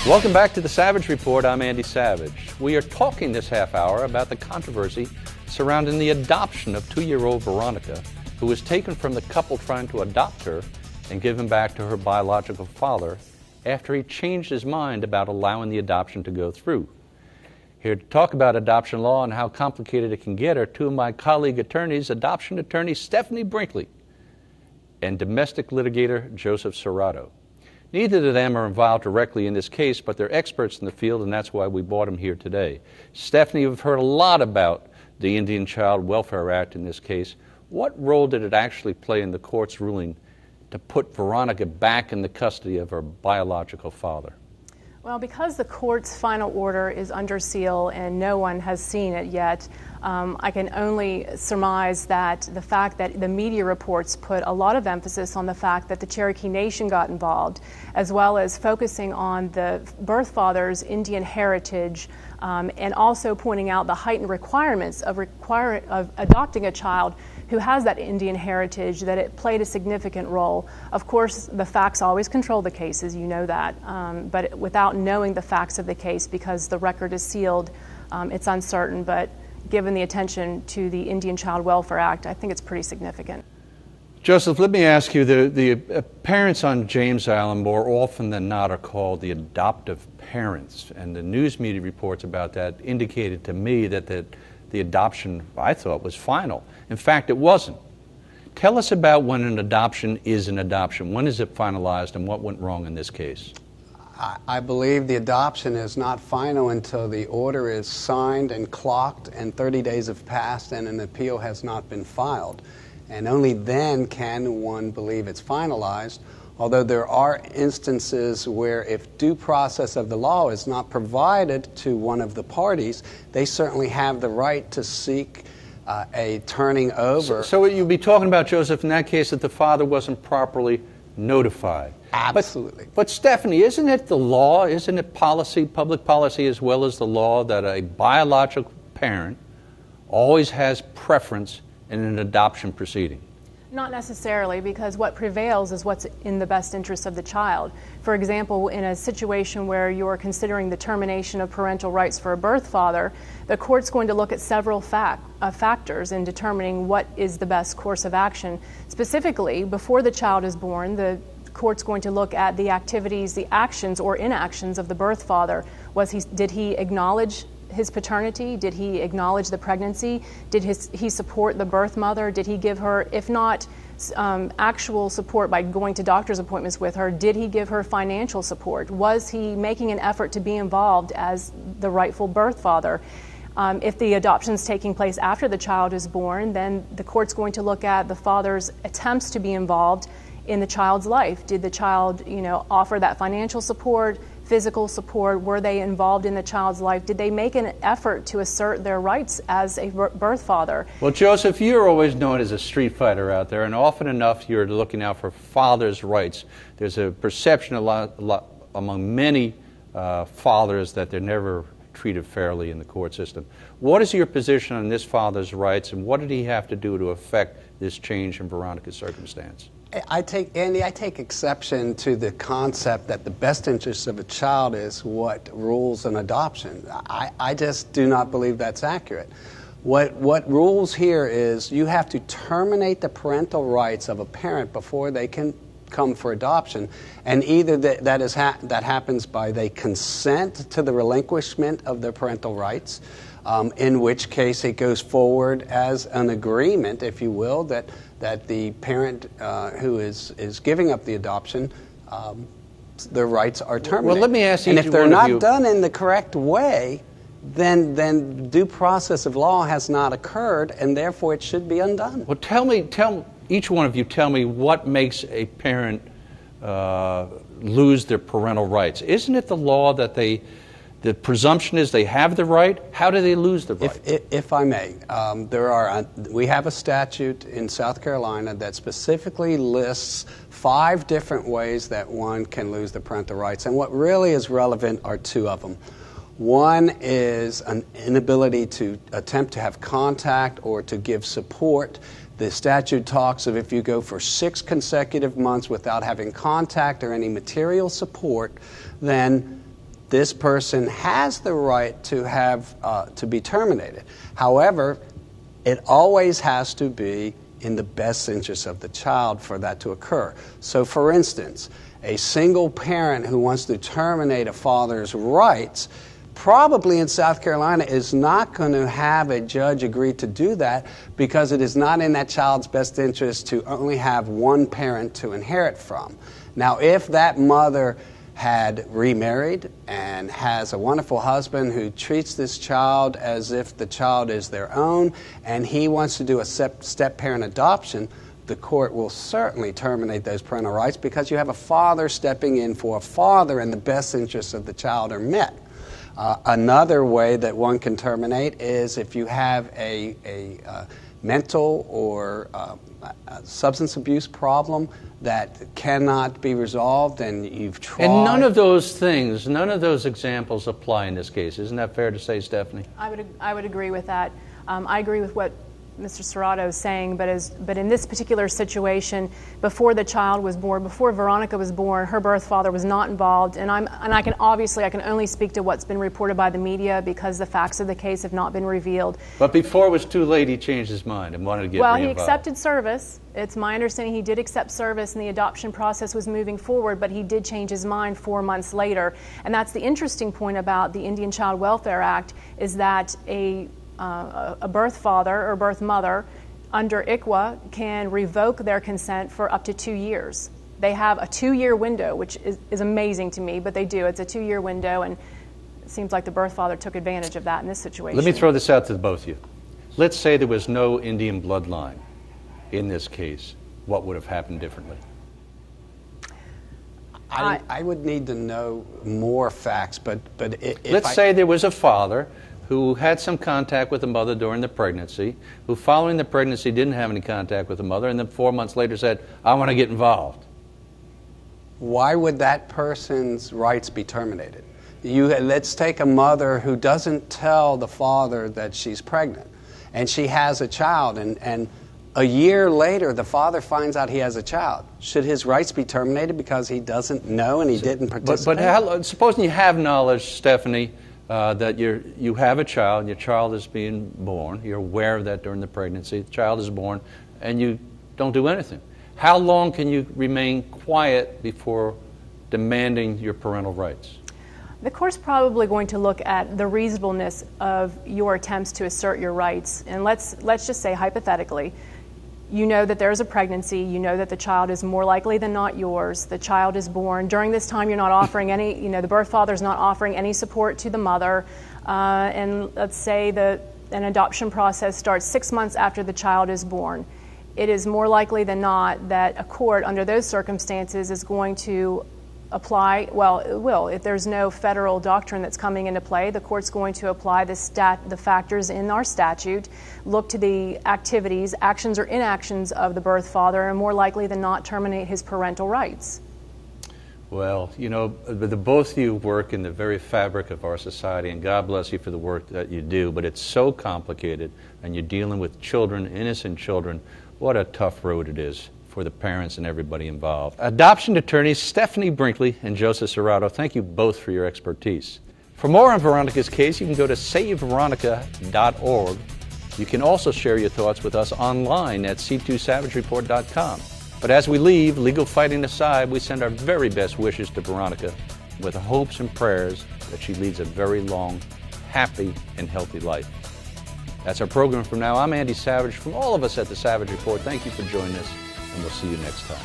Welcome back to the Savage Report. I'm Andy Savage. We are talking this half hour about the controversy surrounding the adoption of 2-year-old Veronica, who was taken from the couple trying to adopt her and given back to her biological father after he changed his mind about allowing the adoption to go through. Here to talk about adoption law and how complicated it can get are two of my colleague attorneys, adoption attorney Stephanie Brinkley and domestic litigator Joseph Serrato. Neither of them are involved directly in this case, but they're experts in the field, and that's why we brought them here today. Stephanie, we've heard a lot about the Indian Child Welfare Act in this case. What role did it actually play in the court's ruling to put Veronica back in the custody of her biological father? Well, because the court's final order is under seal and no one has seen it yet, I can only surmise that the fact that the media reports put a lot of emphasis on the fact that the Cherokee Nation got involved, as well as focusing on the birth father's Indian heritage, and also pointing out the heightened requirements of adopting a child who has that Indian heritage, that it played a significant role. Of course, the facts always control the cases, you know that, but without knowing the facts of the case, because the record is sealed, it's uncertain, but given the attention to the Indian Child Welfare Act, I think it's pretty significant. Joseph, let me ask you, the parents on James Island more often than not are called the adoptive parents, and the news media reports about that indicated to me that the adoption, I thought, was final. In fact, it wasn't. Tell us about when an adoption is an adoption. When is it finalized, and what went wrong in this case? I believe the adoption is not final until the order is signed and clocked and 30 days have passed and an appeal has not been filed. And only then can one believe it's finalized, although there are instances where if due process of the law is not provided to one of the parties, they certainly have the right to seek a turning over. So what you'd be talking about, Joseph, in that case, that the father wasn't properly notified. Absolutely. But Stephanie, isn't it the law, isn't it policy, public policy as well as the law, that a biological parent always has preference in an adoption proceeding? Not necessarily, because what prevails is what's in the best interest of the child. For example, in a situation where you're considering the termination of parental rights for a birth father, the court's going to look at several factors in determining what is the best course of action. Specifically, before the child is born, the court's going to look at the activities, the actions or inactions of the birth father. Did he acknowledge his paternity? Did he acknowledge the pregnancy? Did he support the birth mother? Did he give her, if not actual support by going to doctor's appointments with her, did he give her financial support? Was he making an effort to be involved as the rightful birth father? If the adoption is taking place after the child is born, then the court's going to look at the father's attempts to be involved in the child's life. Did the child, offer that financial support, physical support? Were they involved in the child's life? Did they make an effort to assert their rights as a birth father? Well, Joseph, you're always known as a street fighter out there, and often enough you're looking out for fathers' rights. There's a perception a lot among many fathers that they're never treated fairly in the court system. What is your position on this father's rights, and what did he have to do to affect this change in Veronica's circumstance? Andy, I take exception to the concept that the best interest of a child is what rules an adoption. I just do not believe that's accurate. What rules here is you have to terminate the parental rights of a parent before they can come for adoption, and either that happens by they consent to the relinquishment of their parental rights, in which case it goes forward as an agreement, if you will, that the parent who is giving up the adoption, their rights are terminated. Well, let me ask you, and if they're not done in the correct way, then due process of law has not occurred, and therefore it should be undone. Well, tell each one of you, tell me what makes a parent lose their parental rights. Isn't it the law that the presumption is they have the right? How do they lose the right? If I may, we have a statute in South Carolina that specifically lists 5 different ways that one can lose the parental rights, and what really is relevant are 2 of them. One is an inability to attempt to have contact or to give support. The statute talks of if you go for 6 consecutive months without having contact or any material support, then this person has the right to have to be terminated. However, it always has to be in the best interest of the child for that to occur. So, for instance, a single parent who wants to terminate a father's rights probably in South Carolina is not going to have a judge agree to do that, because it is not in that child's best interest to only have one parent to inherit from. Now, if that mother had remarried and has a wonderful husband who treats this child as if the child is their own, and he wants to do a step-parent adoption, the court will certainly terminate those parental rights, because you have a father stepping in for a father and the best interests of the child are met. Another way that one can terminate is if you have a mental or substance abuse problem that cannot be resolved and you've tried. And none of those things, none of those examples apply in this case. Isn't that fair to say, Stephanie? I would agree with that. I agree with what Mr. Serrato is saying, but in this particular situation, before the child was born, before Veronica was born, her birth father was not involved, and I can only speak to what's been reported by the media, because the facts of the case have not been revealed. But before it was too late, he changed his mind and wanted to get re-involved. Well, he accepted service. It's my understanding he did accept service, and the adoption process was moving forward, but he did change his mind 4 months later. And that's the interesting point about the Indian Child Welfare Act, is that a birth father or birth mother under ICWA can revoke their consent for up to 2 years. They have a 2-year window, which is amazing to me, but they do. It's a 2-year window, and it seems like the birth father took advantage of that in this situation. Let me throw this out to both of you. Let's say there was no Indian bloodline in this case. What would have happened differently? I would need to know more facts, but let's say there was a father who had some contact with the mother during the pregnancy, who following the pregnancy didn't have any contact with the mother, and then 4 months later said, I want to get involved. Why would that person's rights be terminated? Let's take a mother who doesn't tell the father that she's pregnant, and she has a child, and a year later the father finds out he has a child. Should his rights be terminated because he doesn't know and he didn't participate? But supposing you have knowledge, Stephanie, that you have a child, your child is being born, you're aware of that during the pregnancy, the child is born, and you don't do anything. How long can you remain quiet before demanding your parental rights? The court's probably going to look at the reasonableness of your attempts to assert your rights. And let's just say hypothetically, you know that there's a pregnancy, you know that the child is more likely than not yours, the child is born. During this time you're not offering any, the birth father's not offering any support to the mother, and let's say that an adoption process starts 6 months after the child is born. It is more likely than not that a court under those circumstances is going to apply, well, it will. If there's no federal doctrine that's coming into play, the court's going to apply the factors in our statute, look to the activities, actions or inactions of the birth father, and more likely than not terminate his parental rights. Well, the both of you work in the very fabric of our society, and God bless you for the work that you do, but it's so complicated, and you're dealing with children, innocent children. What a tough road it is for the parents and everybody involved. Adoption attorneys Stephanie Brinkley and Joseph Serrato, thank you both for your expertise. For more on Veronica's case, you can go to saveveronica.org. You can also share your thoughts with us online at c2savagereport.com. But as we leave, legal fighting aside, we send our very best wishes to Veronica with the hopes and prayers that she leads a very long, happy, and healthy life. That's our program from now. I'm Andy Savage. From all of us at the Savage Report, thank you for joining us, and we'll see you next time.